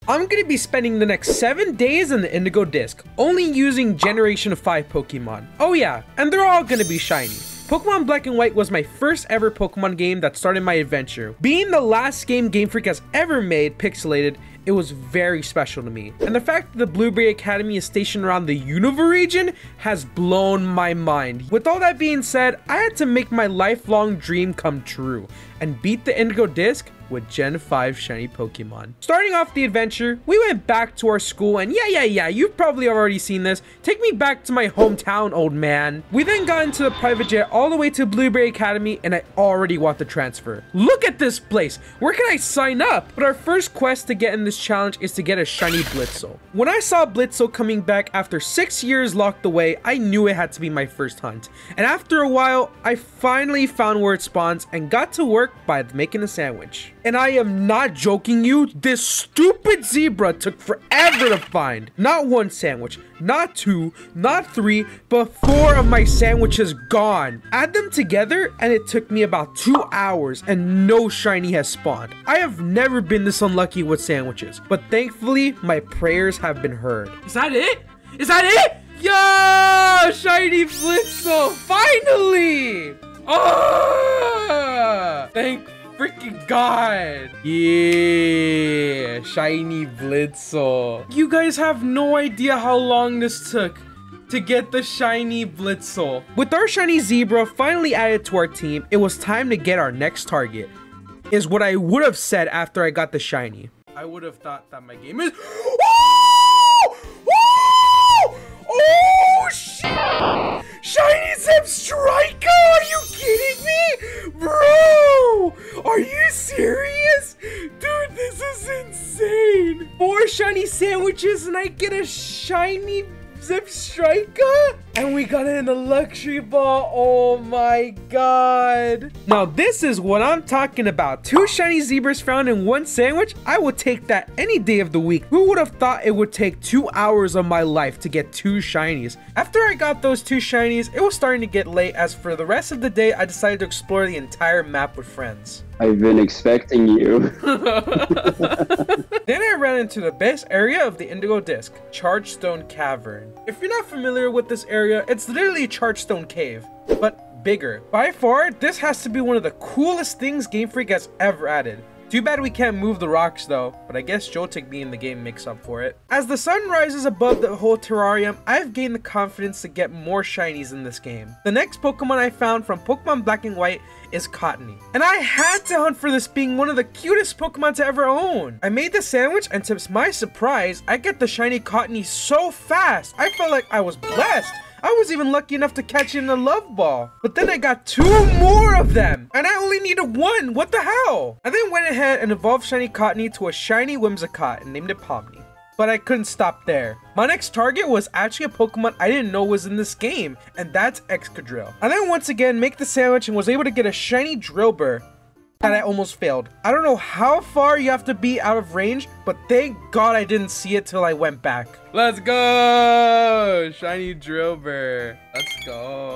I'm gonna be spending the next 7 days in the Indigo disc, only using Generation 5 Pokemon. Oh yeah, and they're all gonna be shiny. Pokemon Black and White was my first ever Pokemon game that started my adventure. Being the last game Game Freak has ever made pixelated, it was very special to me. And the fact that the Blueberry Academy is stationed around the Unova region has blown my mind. With all that being said, I had to make my lifelong dream come true and beat the Indigo disc with Gen 5 shiny Pokemon. Starting off the adventure, we went back to our school, and yeah, you've probably already seen this. Take me back to my hometown, old man. We then got into the private jet all the way to Blueberry Academy, and I already want the transfer. Look at this place. Where can I sign up? But our first quest to get in this challenge is to get a shiny Blitzel. When I saw Blitzel coming back after 6 years locked away, I knew it had to be my first hunt. And after a while, I finally found where it spawns and got to work by making a sandwich. And I am not joking you, this stupid zebra took forever to find. Not one sandwich, not two, not three, but 4 of my sandwiches gone. Add them together and it took me about 2 hours and no shiny has spawned. I have never been this unlucky with sandwiches, but thankfully my prayers have been heard. Is that it? Is that it? Yo, shiny Blitzel, finally! Oh, thank freaking God. Yeah, shiny Blitzel. You guys have no idea how long this took to get the shiny Blitzel. With our shiny Zebra finally added to our team, it was time to get our next target. Is what I would have said after I got the shiny. I would have thought that my game is... Oh! Oh! Oh, shit! Shiny Zip Striker? Are you kidding me? Bro! Are you serious? Dude, this is insane. 4 shiny sandwiches and I get a shiny Zip Striker? And we got it in the luxury ball. Oh my god. Now this is what I'm talking about. 2 shiny zebras found in 1 sandwich? I would take that any day of the week. Who would have thought it would take 2 hours of my life to get 2 shinies? After I got those 2 shinies, it was starting to get late, as for the rest of the day, I decided to explore the entire map with friends. I've been expecting you. Then I ran into the best area of the Indigo disc, Chargestone Cavern. If you're not familiar with this area, it's literally Chargestone Cave, but bigger. By far, this has to be one of the coolest things Game Freak has ever added. Too bad we can't move the rocks though, but I guess Joltik being in the game makes up for it. As the sun rises above the whole terrarium, I've gained the confidence to get more shinies in this game. The next Pokemon I found from Pokemon Black and White is Cottony. And I had to hunt for this, being one of the cutest Pokemon to ever own. I made the sandwich and to my surprise, I get the shiny Cottony so fast. I felt like I was blessed. I was even lucky enough to catch it in a love ball. But then I got 2 more of them. And I only needed 1. What the hell? I then went ahead and evolved shiny Cottony to a shiny Whimsicott and named it Pomni. But I couldn't stop there. My next target was actually a Pokemon I didn't know was in this game, and that's Excadrill. I then once again make the sandwich and was able to get a shiny Drillbur that I almost failed. I don't know how far you have to be out of range, but thank God I didn't see it till I went back. Let's go! Shiny Drillbur. Let's go.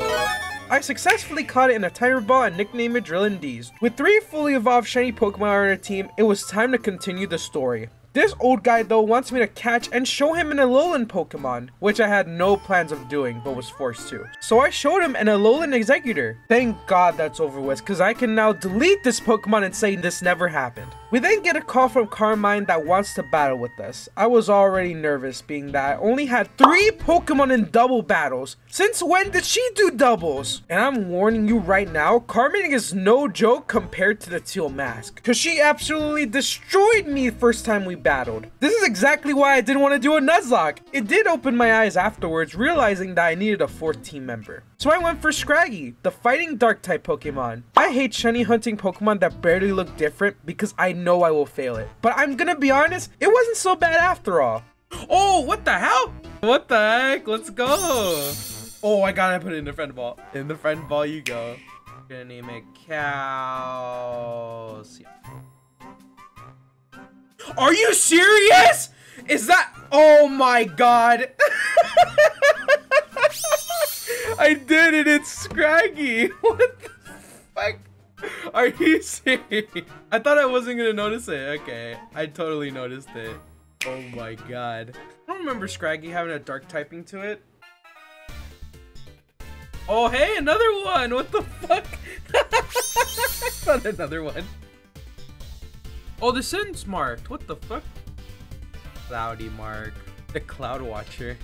I successfully caught it in a timer ball and nicknamed it Drillin'-D's. With 3 fully evolved shiny Pokemon on our team, it was time to continue the story. This old guy though wants me to catch and show him an Alolan Pokemon, which I had no plans of doing but was forced to. So I showed him an Alolan Executor. Thank God that's over with, because I can now delete this Pokemon and say this never happened. We then get a call from Carmine that wants to battle with us. I was already nervous, being that I only had 3 Pokemon in double battles. Since when did she do doubles? And I'm warning you right now, Carmine is no joke compared to the Teal Mask, because she absolutely destroyed me the first time we battled. This is exactly why I didn't want to do a Nuzlocke. It did open my eyes afterwards, realizing that I needed a 4th team member. So I went for Scraggy, the fighting dark type Pokemon. I hate shiny hunting Pokemon that barely look different because I know I will fail it. But I'm gonna be honest, it wasn't so bad after all. Oh, what the hell? What the heck? Let's go. Oh, I gotta put it in the friend ball. In the friend ball you go. I'm gonna name it Calcium. Are you serious? Is that... Oh my god. I did it. It's Scraggy. What the fuck? Are you serious? I thought I wasn't gonna notice it. Okay, I totally noticed it. Oh my god. I don't remember Scraggy having a dark typing to it. Oh, hey, another one! What the fuck? I found another one. Oh, the sun's marked. What the fuck? Cloudy mark. The Cloud Watcher.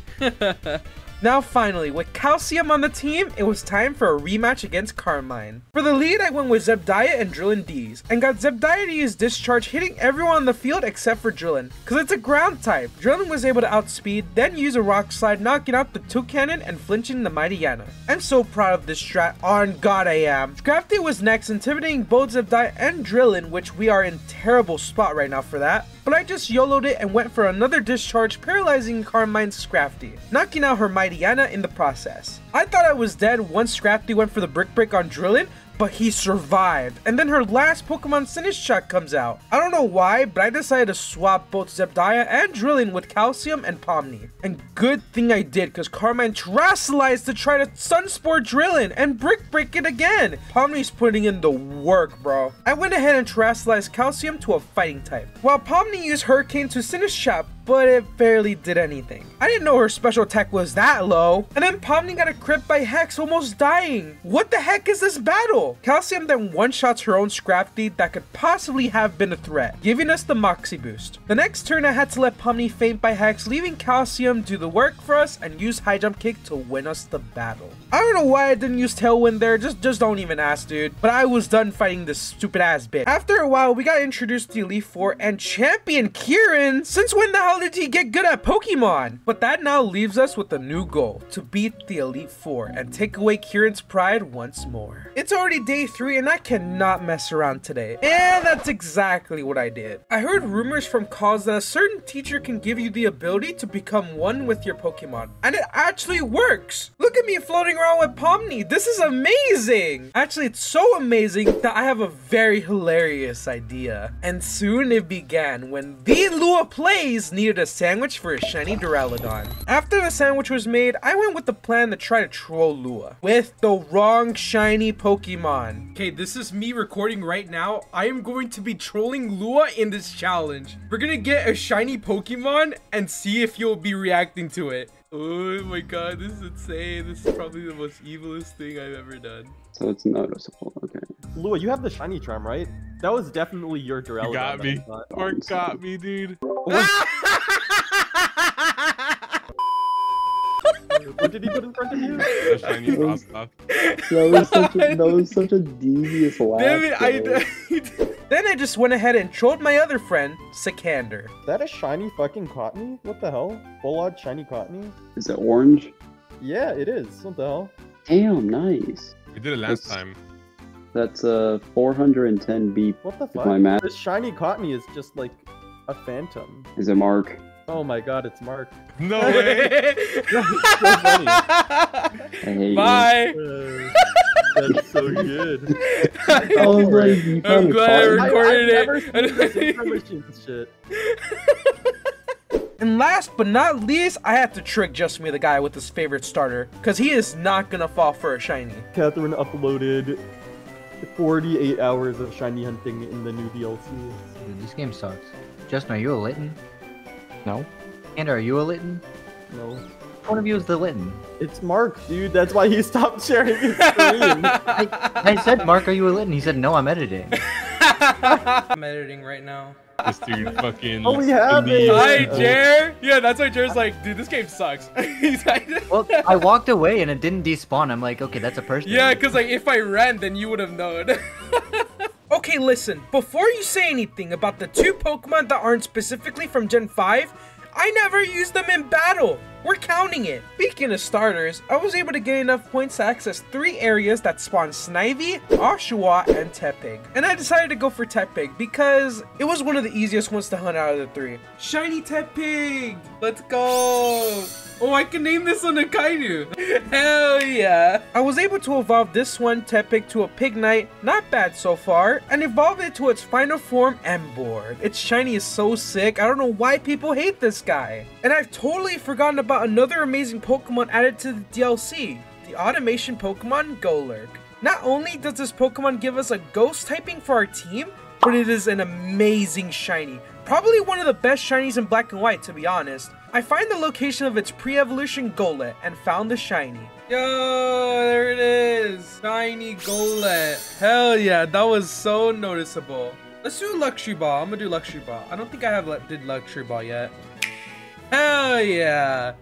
Now finally, with Calcium on the team, it was time for a rematch against Carmine. For the lead, I went with Zebdiah and Drillin D's, and got Zebdiah to use Discharge, hitting everyone on the field except for Drillin, cause it's a ground type. Drillin was able to outspeed, then use a Rock Slide, knocking out the 2 cannon and flinching the Mighty Yana. I'm so proud of this strat, on god I am. Scrafty was next, intimidating both Zebdiah and Drillin, which we are in terrible spot right now for that. But I just YOLO'd it and went for another Discharge, paralyzing Carmine's Scrafty, knocking out her Mighty Yana in the process. I thought I was dead once Scrafty went for the Brick Break on Drillin, but he survived, and then her last Pokemon Finish Shot comes out. I don't know why, but I decided to swap both Zebdiah and Drillin with Calcium and Pomni. And good thing I did, because Carmine Terastallized to try to Sunspore Drillin and Brick Break it again. Pomni's putting in the work, bro. I went ahead and Terastallized Calcium to a fighting type, while Pomni used Hurricane to Finish Shot, but it barely did anything. I didn't know her special attack was that low. And then Pomni got a crit by Hex, almost dying. What the heck is this battle? Calcium then one-shots her own Scrafty that could possibly have been a threat, giving us the Moxie boost. The next turn I had to let Pomni faint by Hex, leaving Calcium do the work for us and use High Jump Kick to win us the battle. I don't know why I didn't use Tailwind there, just don't even ask, dude. But I was done fighting this stupid ass bitch. After a while, we got introduced to Elite Four and Champion Kieran. Since when the hell did he get good at Pokemon? But that now leaves us with a new goal, to beat the Elite Four and take away Kieran's pride once more. It's already day 3 and I cannot mess around today. And that's exactly what I did. I heard rumors from calls that a certain teacher can give you the ability to become one with your Pokemon. And it actually works. Look at me floating around with Pomni. This is amazing. Actually, it's so amazing that I have a very hilarious idea. And soon it began when the Lua Plays needed a sandwich for a shiny Duraludon. After the sandwich was made, I went with the plan to try to troll Lua with the wrong shiny Pokemon. Okay, this is me recording right now. I am going to be trolling Lua in this challenge. We're gonna get a shiny Pokemon and see if you'll be reacting to it. Oh my god, this is insane. This is probably the most evilest thing I've ever done. So it's noticeable, okay. Lua, you have the shiny charm, right? That was definitely your Duraludon. You got me. Or got me, dude. What did he put in front of you? The shiny Frostlock. That was such a devious laugh. Damn it, Then I just went ahead and trolled my other friend, Sikander. Is that a shiny fucking Cottony? What the hell? Full odd shiny Cottony? Is it orange? Yeah, it is. What the hell? Damn, nice. We did it last time. That's 410 beep. What the If fuck? my math This shiny Cottony is just like a phantom. is a mark. Oh my god, it's Mark. No way. That's so funny. I hate Bye. That's so good. you. I was like, you I'm found a glad I card? recorded I've never it. seen this information shit. And last but not least, I had to trick Just Me, the guy with his favorite starter, because he is not gonna fall for a shiny. Catherine uploaded 48 hours of shiny hunting in the new DLC. Dude, this game sucks. Justin, are you a Litten? No. And are you a Litten? No. Which one of you is the Litten? It's Mark, dude. That's why he stopped sharing his screen. I said, Mark, are you a Litten? He said, no, I'm editing. I'm editing right now. This dude fucking. Oh, we have it. Hi, Jer! Yeah, that's why Jer's like, dude, this game sucks. He's like, Well, I walked away and it didn't despawn. I'm like, okay, that's a person. yeah, because like, if I ran, then you would have known. Okay, listen, before you say anything about the 2 Pokemon that aren't specifically from Gen 5, I never used them in battle. We're counting it. Speaking of starters, I was able to get enough points to access 3 areas that spawn Snivy, Oshawott, and Tepig. And I decided to go for Tepig because it was one of the easiest ones to hunt out of the 3. Shiny Tepig! Let's go! Oh, I can name this one a Kainu. Hell yeah. I was able to evolve this one, Tepig, to a Pignite, not bad so far, and evolve it to its final form, Emboard. Its shiny is so sick, I don't know why people hate this guy. And I've totally forgotten about another amazing Pokemon added to the DLC, the automation Pokemon Golurk. Not only does this Pokemon give us a ghost typing for our team, but it is an amazing shiny. Probably one of the best shinies in black and white, to be honest. I find the location of its pre-evolution Golett and found the shiny. Yo, there it is. Shiny Golett. Hell yeah, that was so noticeable. Let's do Luxury Ball. I'm gonna do Luxury Ball. I don't think I did Luxury Ball yet. Hell yeah.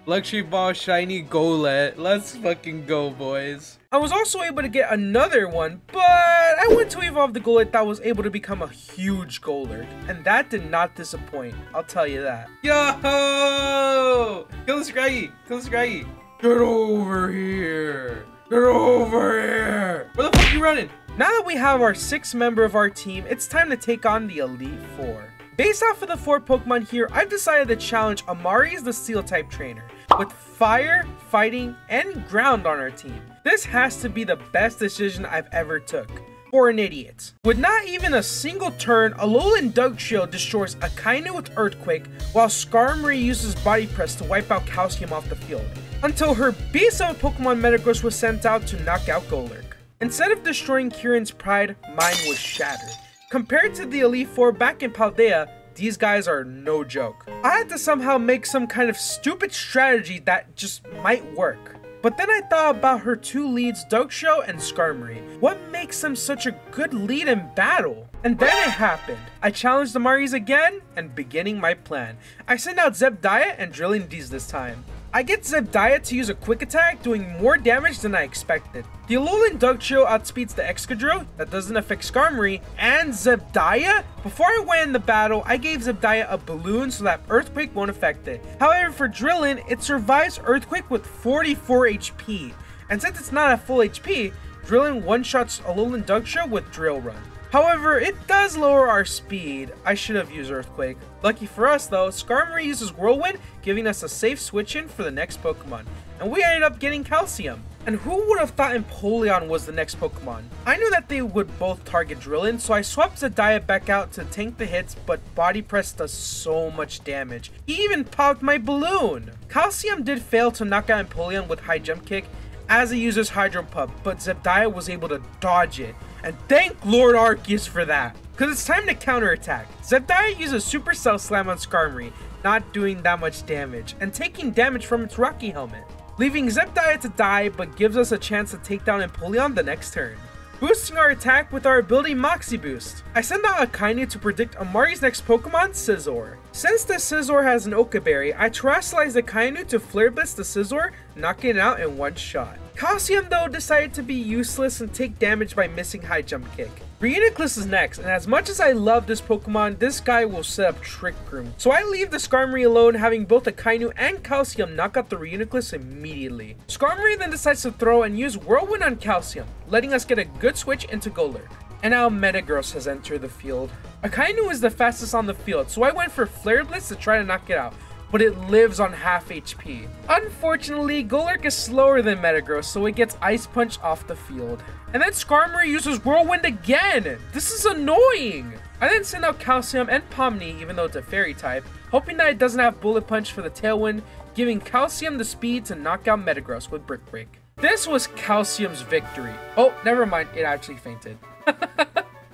Luxury Ball Shiny Golett. Let's fucking go, boys. I was also able to get another one, but I went to evolve the Golett that was able to become a huge Golurk, and that did not disappoint, I'll tell you that. Yo! Kill the Scraggy! Kill the Scraggy! Get over here! Get over here! Where the fuck are you running? Now that we have our 6th member of our team, it's time to take on the Elite Four. Based off of the 4 Pokemon here, I've decided to challenge Amari's the Steel-type trainer, with Fire, Fighting, and Ground on our team. This has to be the best decision I've ever took. For an idiot. With not even a single turn, Alolan Dugtrio destroys Akainu with Earthquake, while Skarmory uses Body Press to wipe out Calcium off the field, until her Beast-type Pokemon Metagross was sent out to knock out Golurk. Instead of destroying Kieran's pride, mine was shattered. Compared to the Elite Four back in Paldea, these guys are no joke. I had to somehow make some kind of stupid strategy that just might work. But then I thought about her 2 leads, Dugtrio and Skarmory. What makes them such a good lead in battle? And then it happened. I challenged the Maris again, and beginning my plan. I sent out Zebdiah and Drilling D's this time. I get Zebdiah to use a quick attack, doing more damage than I expected. The Alolan Dugtrio outspeeds the Excadrill, that doesn't affect Skarmory, and Zebdiah? Before I went in the battle, I gave Zebdiah a balloon so that Earthquake won't affect it. However, for Drillin, it survives Earthquake with 44 HP. And since it's not at full HP, Drillin one-shots Alolan Dugtrio with Drill Run. However, it does lower our speed. I should have used Earthquake. Lucky for us though, Skarmory uses Whirlwind, giving us a safe switch in for the next Pokemon. And we ended up getting Calcium. And who would have thought Empoleon was the next Pokemon? I knew that they would both target Drillin, so I swapped Zediah back out to tank the hits, but Body Press does so much damage. He even popped my balloon! Calcium did fail to knock out Empoleon with High Jump Kick, as it uses Hydro Pump, but Zebdiah was able to dodge it. And thank Lord Arceus for that, because it's time to counterattack. Zebdiah uses Supercell Slam on Skarmory, not doing that much damage, and taking damage from its Rocky Helmet, leaving Zebdiah to die, but gives us a chance to take down Empoleon the next turn. Boosting our attack with our ability Moxie Boost. I send out Akainu to predict Amari's next Pokemon, Scizor. Since the Scizor has an Oka Berry, I terrestrialized Akainu to Flare Blitz the Scizor, knocking it out in one shot. Calcium though decided to be useless and take damage by missing High Jump Kick. Reuniclus is next, and as much as I love this Pokemon, this guy will set up Trick Room. So I leave the Skarmory alone, having both Akainu and Calcium knock out the Reuniclus immediately. Skarmory then decides to throw and use Whirlwind on Calcium, letting us get a good switch into Golurk. And now Metagross has entered the field. Akainu is the fastest on the field, so I went for Flare Blitz to try to knock it out, but it lives on half HP. Unfortunately, Golurk is slower than Metagross, so it gets Ice Punch off the field. And then Skarmory uses Whirlwind again! This is annoying! I then send out Calcium and Pomni, even though it's a Fairy type, hoping that it doesn't have Bullet Punch for the Tailwind, giving Calcium the speed to knock out Metagross with Brick Break. This was Calcium's victory. Oh, never mind, it actually fainted.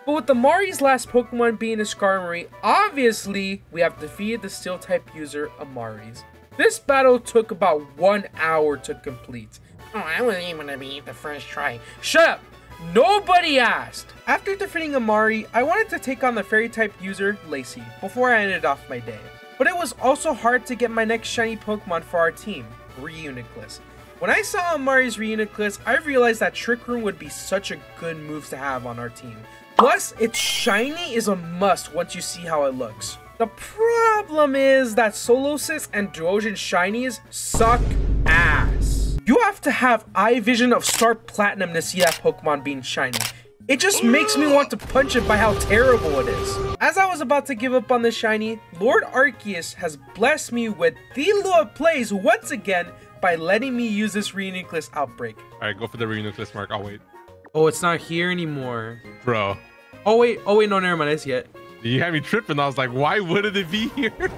But with the Mari's last Pokemon being a Skarmory, obviously we have defeated the Steel-type user Amari's. This battle took about 1 hour to complete. Oh, I wasn't able to beat the first try. Shut up! Nobody asked! After defeating Amari, I wanted to take on the Fairy-type user Lacey before I ended off my day. But it was also hard to get my next shiny Pokemon for our team, Reuniclus. When I saw Amari's Reuniclus, I realized that Trick Room would be such a good move to have on our team. Plus, its shiny is a must once you see how it looks. The problem is that Solosis and Duosion shinies suck ass. You have to have eye vision of Star Platinum to see that Pokemon being shiny. It just makes me want to punch it by how terrible it is. As I was about to give up on the shiny, Lord Arceus has blessed me with the Lord Plays once again by letting me use this Reuniclus outbreak. Alright, go for the Reuniclus mark. I'll wait. Oh, it's not here anymore. Bro. Oh wait, no, never mind, it's yet. You had me tripping. I was like, why wouldn't it be here?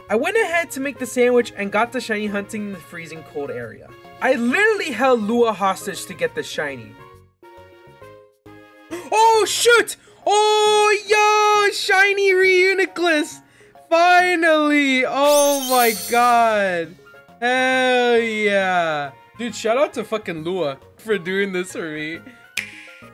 I went ahead to make the sandwich and got the shiny hunting in the freezing cold area. I literally held Lua hostage to get the shiny. Oh shoot! Oh, yo, shiny Reuniclus. Finally. Oh my god. Hell yeah. Dude, shout out to fucking Lua for doing this for me.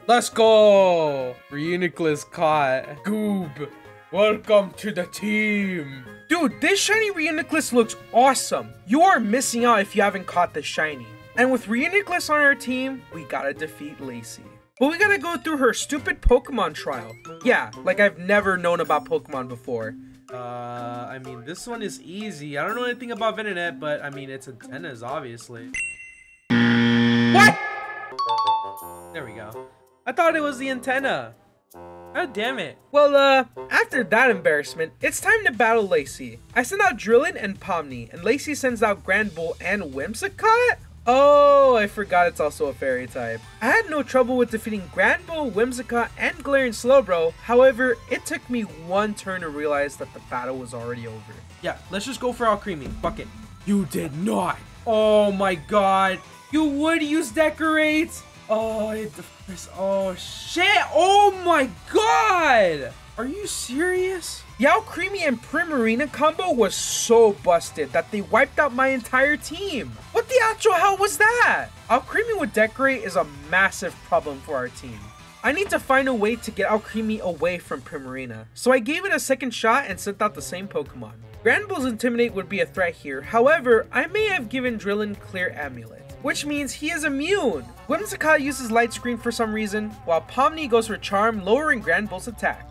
Let's go. Reuniclus caught. Goob. Welcome to the team. Dude, this shiny Reuniclus looks awesome. You are missing out if you haven't caught this shiny. And with Reuniclus on our team, we gotta defeat Lacey. But we gotta go through her stupid Pokemon trial. Yeah, like I've never known about Pokemon before. I mean, this one is easy. I don't know anything about Venonat, but I mean, it's antennas, obviously. What? There we go. I thought it was the antenna. God damn it. Well, after that embarrassment, it's time to battle Lacey. I send out Drillin and Pomni, and Lacey sends out Granbull and Whimsicott? Oh, I forgot it's also a fairy type. I had no trouble with defeating Granbull, Whimsicott, and Galarian Slowbro. However, it took me one turn to realize that the battle was already over. Yeah, let's just go for Alcremie. Fuck it. You did not. Oh my god. You would use Decorate. Oh, oh shit. Oh my god. Are you serious? The Alcremie and Primarina combo was so busted that they wiped out my entire team. What the actual hell was that? Alcremie with Decorate is a massive problem for our team. I need to find a way to get Alcremie away from Primarina, so I gave it a second shot and sent out the same Pokemon. Granbull's Intimidate would be a threat here, however, I may have given Drillin Clear Amulet, which means he is immune. Whimsicott uses Light Screen for some reason, while Pomni goes for Charm, lowering Granbull's attack,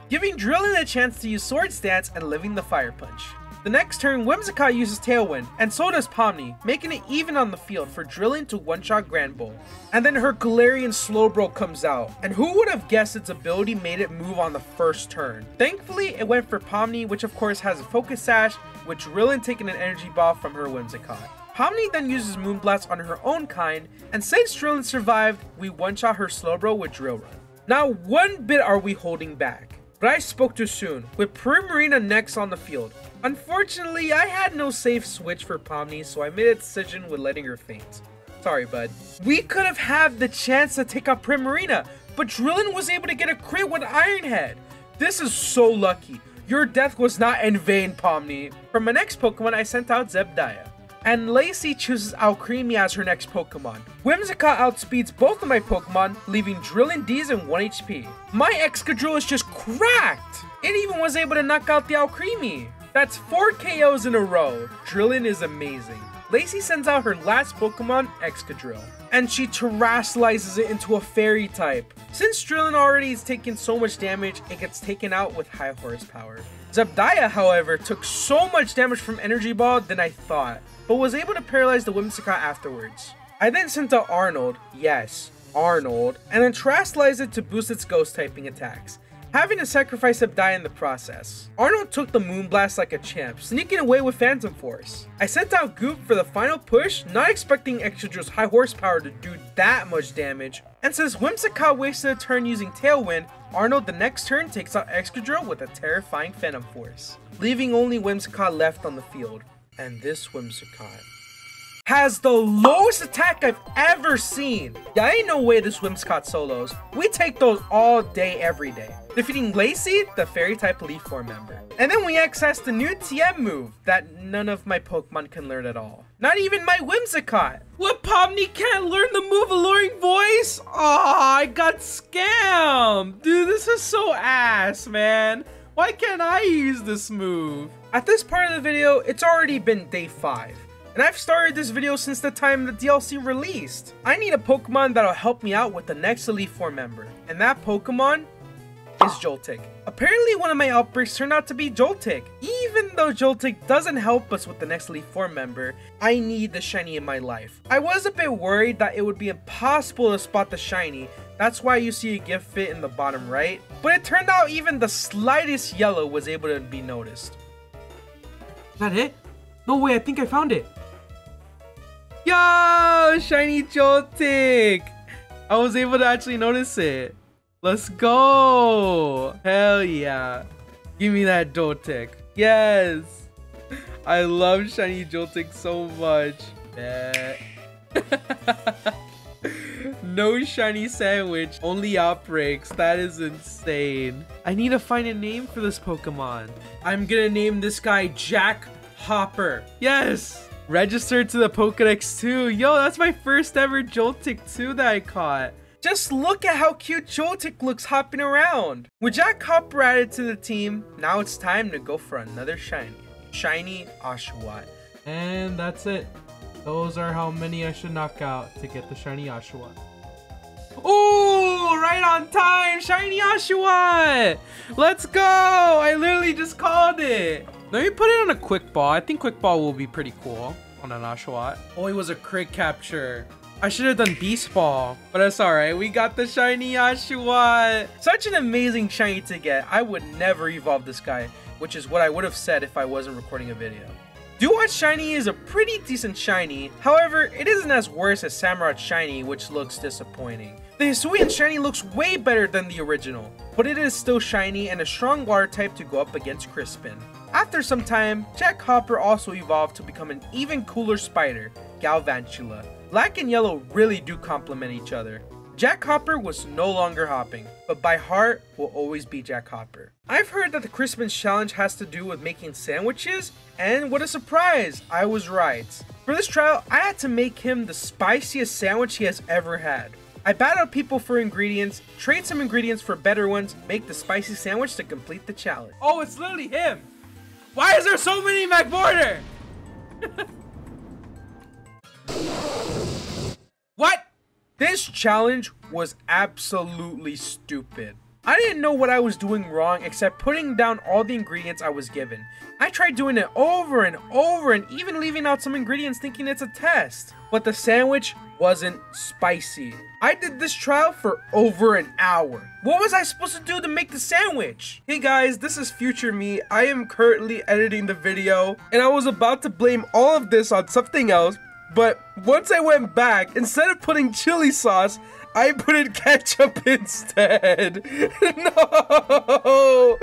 giving Drillin a chance to use Swords Dance and living the Fire Punch. The next turn, Whimsicott uses Tailwind, and so does Pomni, making it even on the field for Drillin to one-shot Granbull. And then her Galarian Slowbro comes out, and who would have guessed its ability made it move on the first turn? Thankfully, it went for Pomni, which of course has a Focus Sash, with Drillin taking an Energy Ball from her Whimsicott. Pomni then uses Moonblast on her own kind, and since Drillin survived, we one-shot her Slowbro with Drill Run. Now, one bit are we holding back, but I spoke too soon, with Primarina next on the field. Unfortunately, I had no safe switch for Pomni, so I made a decision with letting her faint. Sorry, bud. We could have had the chance to take out Primarina, but Drillin was able to get a crit with Iron Head. This is so lucky. Your death was not in vain, Pomni. For my next Pokemon, I sent out Zebdiah. And Lacey chooses Alcremie as her next Pokemon. Whimsicott outspeeds both of my Pokemon, leaving Drillin D's in 1 HP. My Excadrill is just cracked! It even was able to knock out the Alcremie. That's 4 KOs in a row. Drillin is amazing. Lacey sends out her last Pokemon, Excadrill, and she terrestrializes it into a fairy type. Since Drillin already has taken so much damage, it gets taken out with high horsepower. Zebdiah, however, took so much damage from Energy Ball than I thought, but was able to paralyze the Whimsicott afterwards. I then sent out Arnold, yes, Arnold, and then terrestrialized it to boost its ghost typing attacks, having to sacrifice Zebdiah in the process. Arnold took the Moonblast like a champ, sneaking away with Phantom Force. I sent out Goop for the final push, not expecting Excadrill's high horsepower to do that much damage, and since Whimsicott wasted a turn using Tailwind, Arnold the next turn takes out Excadrill with a terrifying Phantom Force, leaving only Whimsicott left on the field. And this Whimsicott has the lowest attack I've ever seen. Yeah, ain't no way this Whimsicott solos. We take those all day, every day. Defeating Lacey, the fairy type Leaf Form member. And then we access the new TM move that none of my Pokemon can learn at all. Not even my Whimsicott. What, Pomni can't learn the move Alluring Voice? Oh, I got scammed. Dude, this is so ass, man. Why can't I use this move? At this part of the video, it's already been day 5. And I've started this video since the time the DLC released. I need a Pokemon that'll help me out with the next Elite Four member. And that Pokemon is Joltik. Apparently one of my outbreaks turned out to be Joltik. Even though Joltik doesn't help us with the next Elite Four member, I need the shiny in my life. I was a bit worried that it would be impossible to spot the shiny. That's why you see a gift fit in the bottom right. But it turned out even the slightest yellow was able to be noticed. Is that it? No way, I think I found it. Yo, shiny Joltik! I was able to actually notice it. Let's go! Hell yeah. Give me that Joltik. Yes! I love shiny Joltik so much. No shiny sandwich, only outbreaks. That is insane. I need to find a name for this Pokemon. I'm gonna name this guy Jack Hopper. Yes! Registered to the Pokedex too. Yo, that's my first ever Joltik too that I caught. Just look at how cute Joltik looks hopping around. With Jack Hopper added to the team, now it's time to go for another shiny. Shiny Oshawott. And that's it. Those are how many I should knock out to get the shiny Oshawott. Oh, right on time. Shiny Oshawott. Let's go. I literally just called it. Let me put it on a quick ball. I think quick ball will be pretty cool on an Oshawott. Oh, it was a crit capture. I should have done Beast Ball, but that's alright. We got the shiny Oshawott. Such an amazing shiny to get. I would never evolve this guy, which is what I would have said if I wasn't recording a video. Duat Shiny is a pretty decent shiny. However, it isn't as worse as Samurott Shiny, which looks disappointing. The Hisuian Shiny looks way better than the original, but it is still shiny and a strong water type to go up against Crispin. After some time, Jack Hopper also evolved to become an even cooler spider, Galvantula. Black and yellow really do complement each other. Jack Hopper was no longer hopping, but by heart will always be Jack Hopper. I've heard that the Crispin's challenge has to do with making sandwiches, and what a surprise, I was right. For this trial, I had to make him the spiciest sandwich he has ever had. I battled people for ingredients, trade some ingredients for better ones, make the spicy sandwich to complete the challenge. Oh, it's literally him! Why is there so many McBorder? What? This challenge was absolutely stupid. I didn't know what I was doing wrong except putting down all the ingredients I was given. I tried doing it over and over and even leaving out some ingredients thinking it's a test. But the sandwich wasn't spicy. I did this trial for over an hour. What was I supposed to do to make the sandwich? Hey guys, this is future me. I am currently editing the video and I was about to blame all of this on something else. But once I went back, instead of putting chili sauce, I put in ketchup instead. No!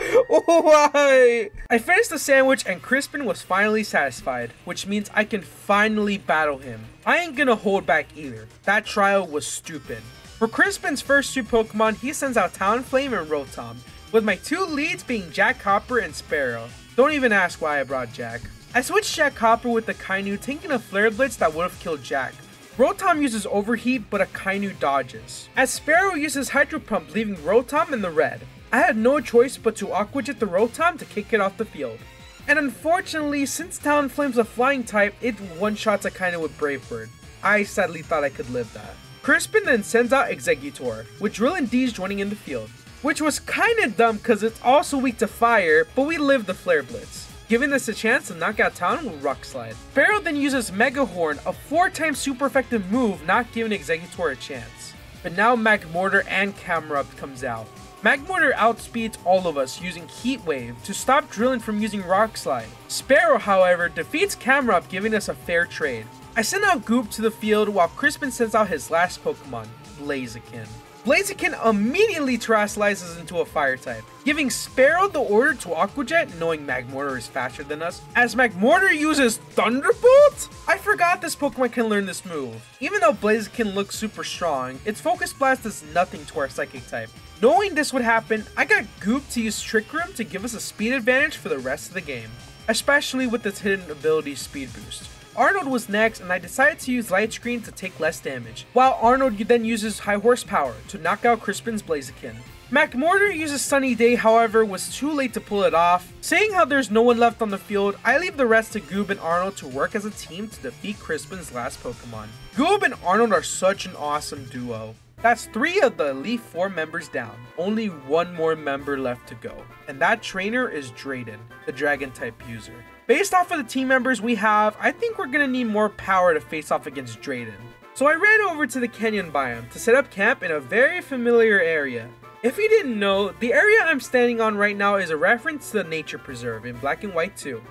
Why? I finished the sandwich and Crispin was finally satisfied, which means I can finally battle him. I ain't gonna hold back either. That trial was stupid. For Crispin's first two Pokemon, he sends out Talonflame and Rotom, with my two leads being Jack Hopper and Sparrow. Don't even ask why I brought Jack. I switched Jack Hopper with the Kainu, taking a Flare Blitz that would have killed Jack. Rotom uses Overheat, but a Kainu dodges. As Sparrow uses Hydro Pump, leaving Rotom in the red. I had no choice but to Aqua Jet the Rotom to kick it off the field. And unfortunately, since Talonflame's a flying type, it one-shots a Kainu with Brave Bird. I sadly thought I could live that. Crispin then sends out Exeggutor, with Drill and D's joining in the field. Which was kinda dumb cause it's also weak to fire, but we lived the Flare Blitz, giving us a chance to knock out Talon with Rock Slide. Sparrow then uses Mega Horn, a 4-time super effective move, not giving Exeggutor a chance. But now Magmortar and Camerupt comes out. Magmortar outspeeds all of us using Heat Wave to stop Drillin from using Rock Slide. Sparrow, however, defeats Camerupt, giving us a fair trade. I send out Goop to the field while Crispin sends out his last Pokemon, Blaziken. Blaziken immediately terrestrializes into a fire type, giving Sparrow the order to Aqua Jet, knowing Magmortar is faster than us. As Magmortar uses Thunderbolt? I forgot this Pokemon can learn this move. Even though Blaziken looks super strong, its Focus Blast does nothing to our Psychic type. Knowing this would happen, I got Goop to use Trick Room to give us a speed advantage for the rest of the game, especially with its hidden ability Speed Boost. Arnold was next, and I decided to use Light Screen to take less damage, while Arnold then uses High Horsepower to knock out Crispin's Blaziken. Magmortar uses Sunny Day, however, was too late to pull it off. Seeing how there's no one left on the field, I leave the rest to Goob and Arnold to work as a team to defeat Crispin's last Pokemon. Goob and Arnold are such an awesome duo. That's 3 of the Elite 4 members down. Only 1 more member left to go, and that trainer is Drayden, the Dragon-type user. Based off of the team members we have, I think we're gonna need more power to face off against Drayden. So I ran over to the Canyon biome to set up camp in a very familiar area. If you didn't know, the area I'm standing on right now is a reference to the Nature Preserve in Black and White 2.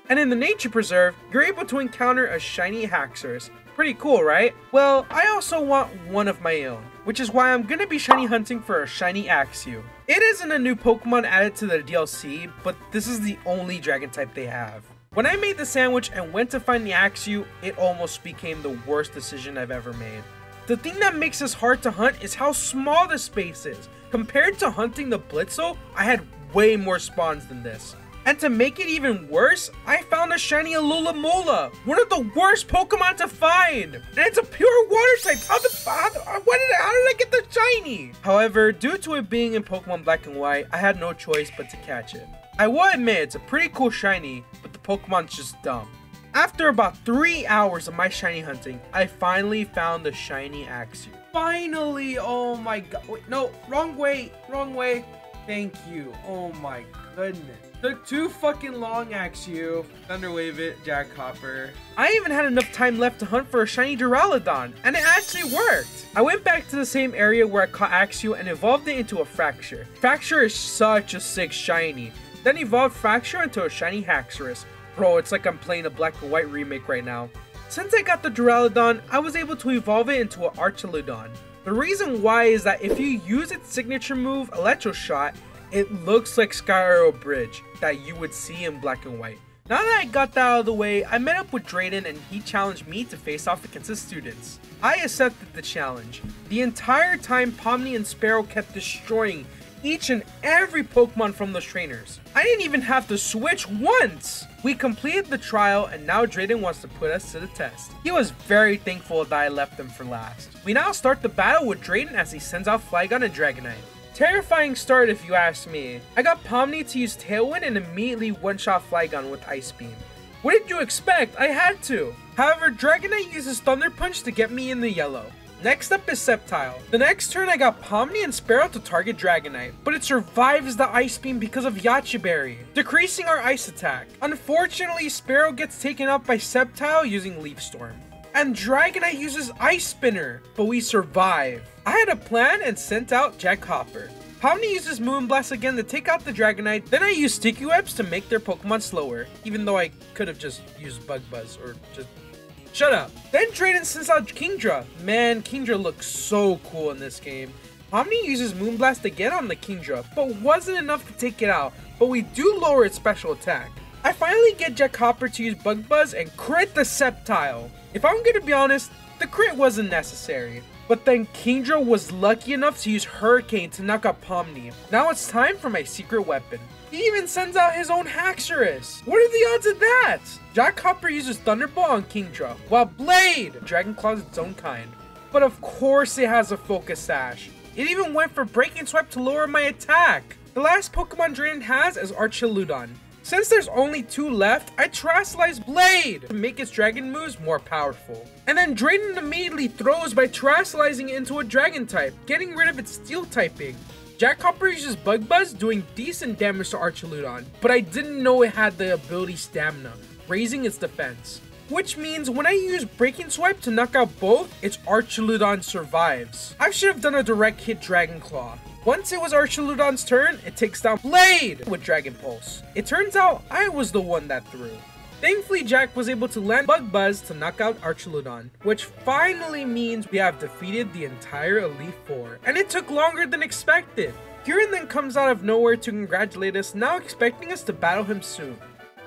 And in the Nature Preserve, you're able to encounter a shiny Haxorus. Pretty cool, right? Well, I also want one of my own, which is why I'm gonna be shiny hunting for a shiny Axew. It isn't a new Pokemon added to the DLC, but this is the only dragon type they have. When I made the sandwich and went to find the Axew, it almost became the worst decision I've ever made. The thing that makes this hard to hunt is how small the space is. Compared to hunting the Blitzel, I had way more spawns than this. And to make it even worse, I found a shiny Alola, one of the worst Pokemon to find. And it's a pure water type. How did I get the shiny? However, due to it being in Pokemon Black and White, I had no choice but to catch it. I will admit it's a pretty cool shiny, but the Pokemon's just dumb. After about 3 hours of my shiny hunting, I finally found the shiny Axew. Finally, oh my god. Wait, no, wrong way. Thank you. Oh my goodness. Took too fucking long, Axew. Thunderwave it, Jack Hopper. I even had enough time left to hunt for a shiny Duraludon, and it actually worked. I went back to the same area where I caught Axew and evolved it into a Fracture. Fracture is such a sick shiny. Then evolved Fracture into a shiny Haxorus. Bro, it's like I'm playing a Black and White remake right now. Since I got the Duraludon, I was able to evolve it into an Archaludon. The reason why is that if you use its signature move, Electro Shot, it looks like Sky Arrow Bridge that you would see in Black and White. Now that I got that out of the way, I met up with Drayden and he challenged me to face off against his students. I accepted the challenge. The entire time, Pomni and Sparrow kept destroying each and every Pokemon from those trainers. I didn't even have to switch once! We completed the trial and now Drayden wants to put us to the test. He was very thankful that I left him for last. We now start the battle with Drayden as he sends out Flygon and Dragonite. Terrifying start if you ask me. I got Pomni to use Tailwind and immediately one-shot Flygon with Ice Beam. What did you expect? I had to. However, Dragonite uses Thunder Punch to get me in the yellow. Next up is Sceptile. The next turn I got Pomni and Sparrow to target Dragonite, but it survives the Ice Beam because of Yache Berry, decreasing our ice attack. Unfortunately, Sparrow gets taken out by Sceptile using Leaf Storm. And Dragonite uses Ice Spinner, but we survive. I had a plan and sent out Jack Hopper. Pomni uses Moonblast again to take out the Dragonite, then I use Sticky Webs to make their Pokemon slower, even though I could have just used Bug Buzz or just... Shut up. Then Drayden sends out Kingdra. Man, Kingdra looks so cool in this game. Pomni uses Moonblast again on the Kingdra, but wasn't enough to take it out, but we do lower its special attack. I finally get Jack Hopper to use Bug Buzz and crit the Sceptile. If I'm gonna be honest, the crit wasn't necessary. But then Kingdra was lucky enough to use Hurricane to knock out Pomni. Now it's time for my secret weapon. He even sends out his own Haxorus. What are the odds of that? Jack Hopper uses Thunderbolt on Kingdra, while Blade Dragon Claws its own kind. But of course it has a Focus Sash. It even went for Breaking Swipe to lower my attack. The last Pokemon Drayden has is Archaludon. Since there's only 2 left, I Terrasilize Blade to make its dragon moves more powerful. And then Drayden immediately throws by Terrasilizing it into a dragon type, getting rid of its steel typing. Jack Hopper uses Bug Buzz, doing decent damage to Archaludon, but I didn't know it had the ability Stamina, raising its defense. Which means when I use Breaking Swipe to knock out both, its Archaludon survives. I should have done a direct hit Dragon Claw. Once it was Archaludon's turn, it takes down Blade with Dragon Pulse. It turns out I was the one that threw. Thankfully, Jack was able to land Bug Buzz to knock out Archaludon, which finally means we have defeated the entire Elite Four, and it took longer than expected. Kieran then comes out of nowhere to congratulate us, now expecting us to battle him soon.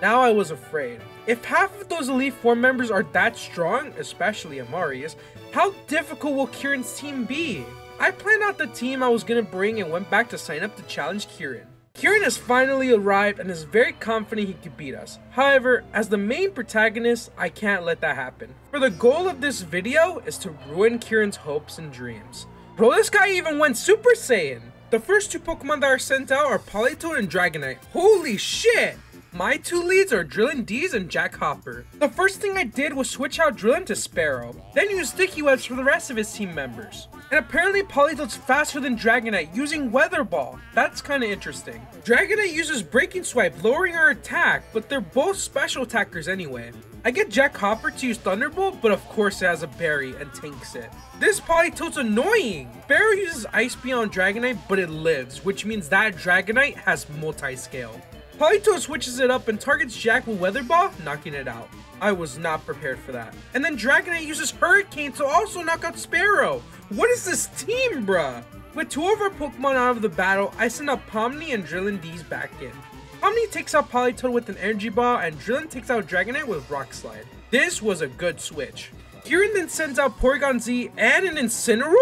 Now I was afraid. If half of those Elite Four members are that strong, especially Amari's, how difficult will Kieran's team be? I planned out the team I was gonna bring and went back to sign up to challenge Kieran. Kieran has finally arrived and is very confident he could beat us. However, as the main protagonist, I can't let that happen. For the goal of this video is to ruin Kieran's hopes and dreams. Bro, this guy even went Super Saiyan! The first 2 Pokemon that are sent out are Politoed and Dragonite. Holy shit! My 2 leads are Drillin D's and Jack Hopper. The first thing I did was switch out Drillin to Sparrow, then use Sticky Webs for the rest of his team members. And apparently Politoed's faster than Dragonite using Weather Ball. That's kinda interesting. Dragonite uses Breaking Swipe, lowering our attack, but they're both special attackers anyway. I get Jack Hopper to use Thunderbolt, but of course it has a berry and tanks it. This Politoed's annoying! Sparrow uses Ice Beam on Dragonite, but it lives, which means that Dragonite has multi-scale. Politoed switches it up and targets Jack with Weather Ball, knocking it out. I was not prepared for that. And then Dragonite uses Hurricane to also knock out Sparrow. What is this team, bruh? With 2 of our Pokemon out of the battle, I send out Pomni and Drillin D's back in. Pomni takes out Politoed with an Energy Ball, and Drillin takes out Dragonite with Rock Slide. This was a good switch. Kieran then sends out Porygon Z and an Incineroar?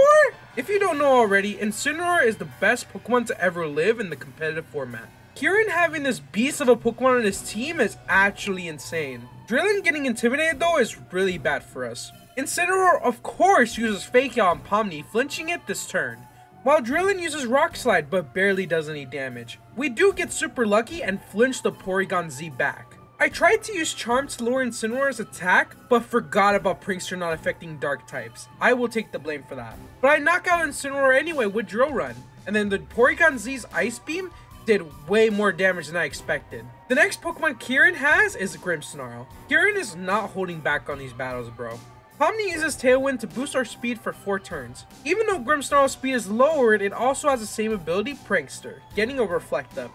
If you don't know already, Incineroar is the best Pokemon to ever live in the competitive format. Kieran having this beast of a Pokemon on his team is actually insane. Drillin getting intimidated though is really bad for us. Incineroar of course uses Fake Out on Pomni, flinching it this turn, while Drillin uses Rock Slide but barely does any damage. We do get super lucky and flinch the Porygon Z back. I tried to use Charm to lower Incineroar's attack, but forgot about Prankster not affecting dark types. I will take the blame for that. But I knock out Incineroar anyway with Drill Run, and then the Porygon Z's Ice Beam did way more damage than I expected. The next Pokemon Kieran has is Grimmsnarl. Kieran is not holding back on these battles, bro. Pomni uses Tailwind to boost our speed for 4 turns. Even though Grimmsnarl's speed is lowered, it also has the same ability, Prankster, getting a Reflect up.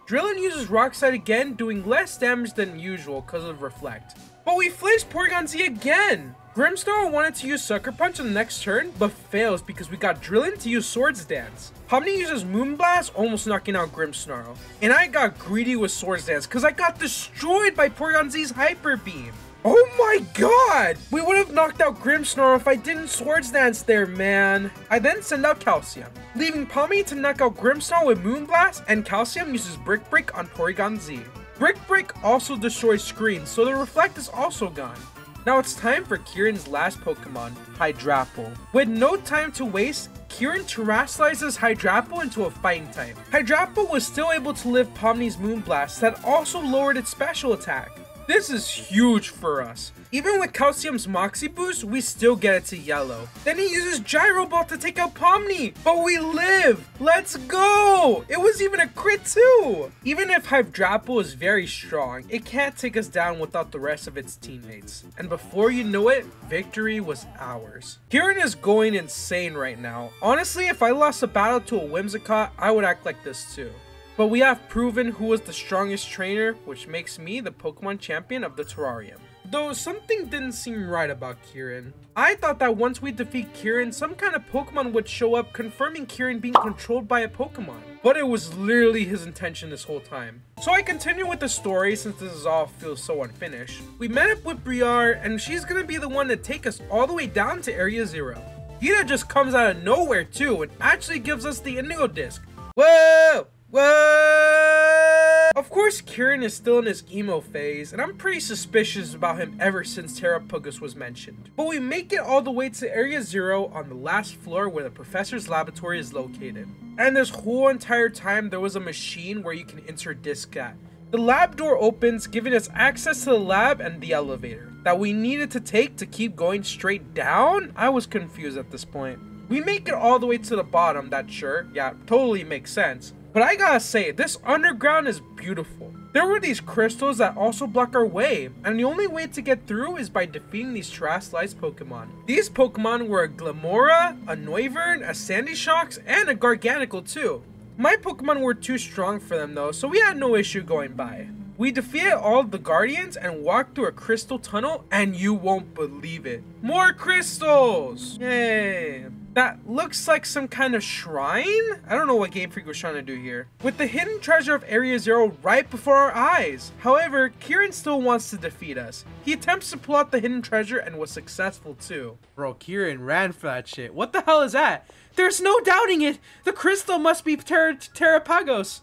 Drillin uses Rock Slide again, doing less damage than usual because of Reflect. But we flinch Porygon Z again! Grimmsnarl wanted to use Sucker Punch on the next turn, but fails because we got Drillin to use Swords Dance. Pomni uses Moonblast, almost knocking out Grimmsnarl. And I got greedy with Swords Dance because I got destroyed by Porygon Z's Hyper Beam. Oh my god! We would have knocked out Grimmsnarl if I didn't Swords Dance there, man. I then send out Calcium, leaving Pomni to knock out Grimmsnarl with Moonblast, and Calcium uses Brick Break on Porygon Z. Brick Break also destroys screens, so the Reflect is also gone. Now it's time for Kieran's last Pokemon, Hydrapple. With no time to waste, Kieran terrestrializes Hydrapple into a fighting type. Hydrapple was still able to live Pomni's Moonblast that also lowered its special attack. This is huge for us. Even with Calcium's Moxie boost, we still get it to yellow. Then he uses Gyro Ball to take out Pomni, but we live! Let's go! It was even a crit too! Even if Hydrapple is very strong, it can't take us down without the rest of its teammates. And before you know it, victory was ours. Kieran is going insane right now. Honestly, if I lost a battle to a Whimsicott, I would act like this too. But we have proven who was the strongest trainer, which makes me the Pokemon champion of the Terrarium. Though something didn't seem right about Kieran. I thought that once we defeat Kieran, some kind of Pokemon would show up confirming Kieran being controlled by a Pokemon. But it was literally his intention this whole time. So I continue with the story since this all feels so unfinished. We met up with Briar and she's gonna be the one to take us all the way down to Area 0. Hida just comes out of nowhere too and actually gives us the Indigo disc. Whoa! Whoa! Of course, Kieran is still in his emo phase, and I'm pretty suspicious about him ever since Terrapugus was mentioned. But we make it all the way to Area 0 on the last floor where the professor's laboratory is located. And this whole entire time there was a machine where you can insert disc at. The lab door opens, giving us access to the lab and the elevator that we needed to take to keep going straight down? I was confused at this point. We make it all the way to the bottom, that's sure. Yeah, totally makes sense. But I gotta say, this underground is beautiful. There were these crystals that also block our way, and the only way to get through is by defeating these Terrestrialized Pokemon. These Pokemon were a Glamora, a Noivern, a Sandyshox, and a Garganacl too. My Pokemon were too strong for them though, so we had no issue going by. We defeated all of the Guardians and walked through a crystal tunnel, and you won't believe it. More crystals! Yay! That looks like some kind of shrine? I don't know what Game Freak was trying to do here. With the hidden treasure of Area 0 right before our eyes. However, Kieran still wants to defeat us. He attempts to pull out the hidden treasure and was successful too. Bro, Kieran ran for that shit. What the hell is that? There's no doubting it! The crystal must be Terrapagos.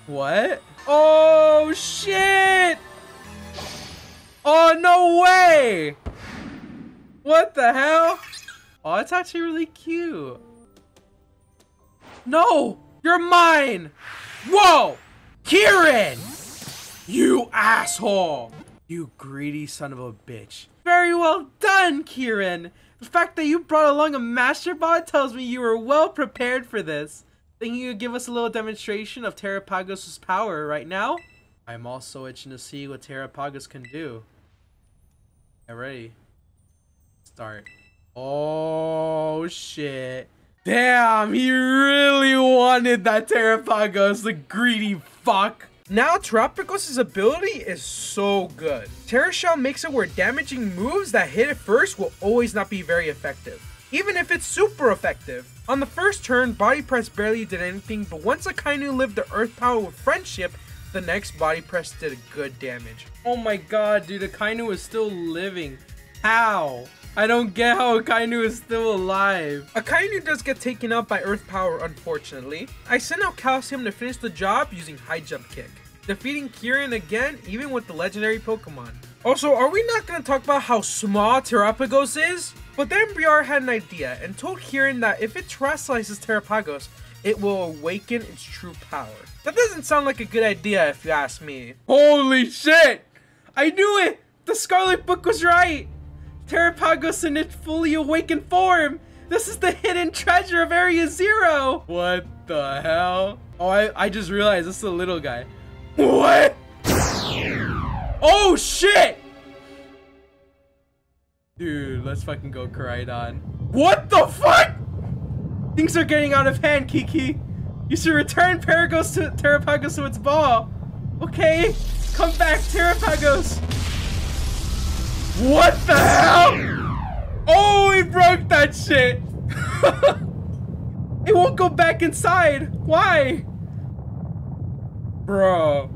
What? Oh shit! Oh no way! What the hell? Oh, it's actually really cute. No! You're mine! Whoa! Kieran! You asshole! You greedy son of a bitch. Very well done, Kieran! The fact that you brought along a Master Bot tells me you were well prepared for this. Think you could give us a little demonstration of Terrapagos' power right now? I'm also itching to see what Terrapagos can do. Get ready. Start. Oh shit. Damn, he really wanted that Terrapagos, the greedy fuck. Now Terrapagos' ability is so good. Terra Shell makes it where damaging moves that hit it first will always not be very effective, even if it's super effective. On the first turn, Body Press barely did anything, but once Akainu lived the Earth Power with Friendship, The next body press did good damage. Oh my god, dude, Akainu is still living. How? I don't get how Akainu is still alive. Akainu does get taken out by Earth Power, unfortunately. I sent out Calcium to finish the job using High Jump Kick, defeating Kirin again, even with the legendary Pokemon. Also, are we not going to talk about how small Terrapagos is? But then Briar had an idea and told Kirin that if it terrestrializes Terrapagos, it will awaken its true power. That doesn't sound like a good idea if you ask me. Holy shit! I knew it! The Scarlet Book was right! Terrapagos in its fully awakened form! This is the hidden treasure of Area Zero! What the hell? Oh, I just realized this is a little guy. What? Oh shit! Dude, let's fucking go Koraidon. What the fuck? Things are getting out of hand, Kiki. You should return Terrapagos to its ball. Okay, come back, Terrapagos. What the hell? Oh, he broke that shit. It won't go back inside. Why? Bro.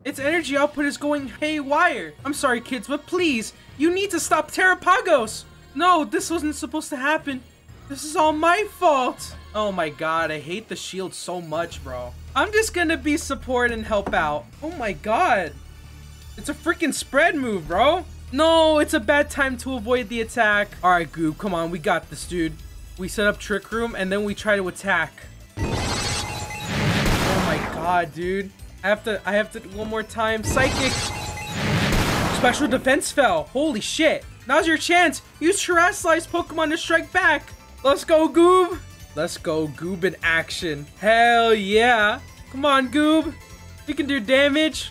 Its energy output is going haywire. I'm sorry, kids, but please, you need to stop Terrapagos. No, this wasn't supposed to happen. This is all my fault. Oh my god, I hate the shield so much, bro. I'm just gonna be support and help out. Oh my god. It's a freaking spread move, bro. No, it's a bad time to avoid the attack. All right, Goob, come on, we got this, dude. We set up Trick Room and then we try to attack. Oh my god, dude. I have to one more time. Psychic. Special defense fell. Holy shit. Now's your chance. Use Terrestrialized Pokemon to strike back. Let's go, Goob. Let's go, Goob in action. Hell yeah. Come on, Goob. You can do damage.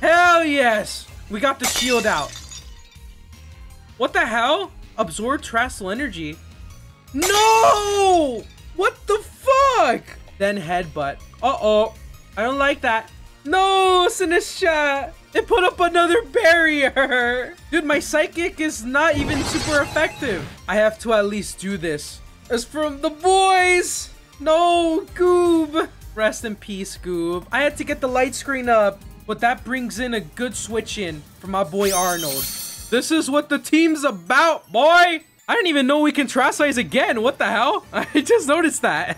Hell yes. We got the shield out. What the hell? Absorb Terrestrial Energy. No! What the fuck? Then headbutt. Uh-oh. I don't like that. No, Sinisha. It put up another barrier. Dude, my psychic is not even super effective. I have to at least do this. It's from the boys. No, Goob. Rest in peace, Goob. I had to get the light screen up, but that brings in a good switch in for my boy Arnold. This is what the team's about, boy. I didn't even know we can Terrestrialize again. What the hell? I just noticed that.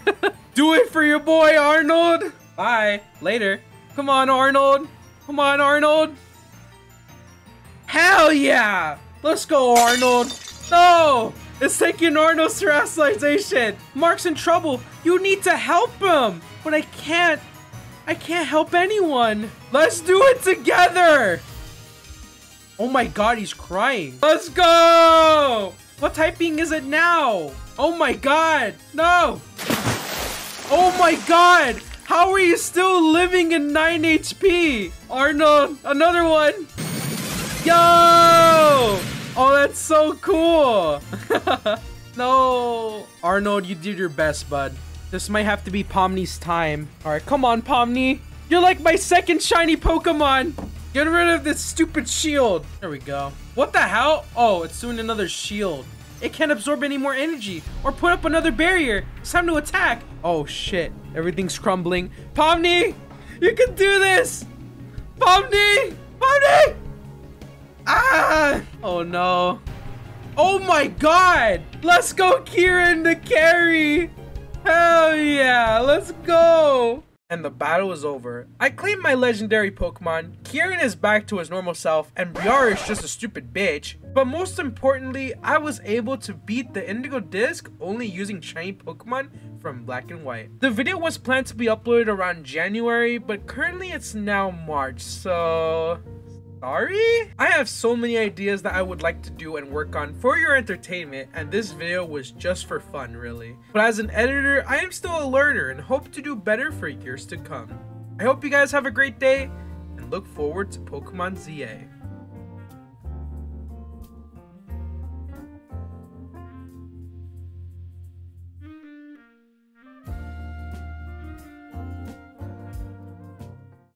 Do it for your boy, Arnold. Bye. Later. Come on, Arnold. Come on, Arnold. Hell yeah. Let's go, Arnold. No. It's taking Arnold's Terrestrialization. Mark's in trouble. You need to help him. But I can't. I can't help anyone. Let's do it together. Oh my god, he's crying. Let's go. What typing is it now? Oh my god. No. Oh my god. How are you still living in 9 HP? Arnold, another one. Yo. Oh, that's so cool. No. Arnold, you did your best, bud. This might have to be Pomni's time. All right, come on, Pomni. You're like my second shiny Pokemon. Get rid of this stupid shield. There we go. What the hell? Oh, it's doing another shield. It can't absorb any more energy or put up another barrier. It's time to attack. Oh, shit. Everything's crumbling. Pomni, you can do this. Pomni. Pomni. Ah. Oh, no. Oh, my God. Let's go, Kirin, the carry. Hell yeah. Let's go. And the battle is over. I claimed my legendary Pokemon, Kirin is back to his normal self, and Briar is just a stupid bitch. But most importantly, I was able to beat the Indigo Disc only using shiny Pokemon from Black and White. The video was planned to be uploaded around January, but currently it's now March, so... sorry? I have so many ideas that I would like to do and work on for your entertainment, and this video was just for fun, really. But as an editor, I am still a learner and hope to do better for years to come. I hope you guys have a great day and look forward to Pokemon ZA.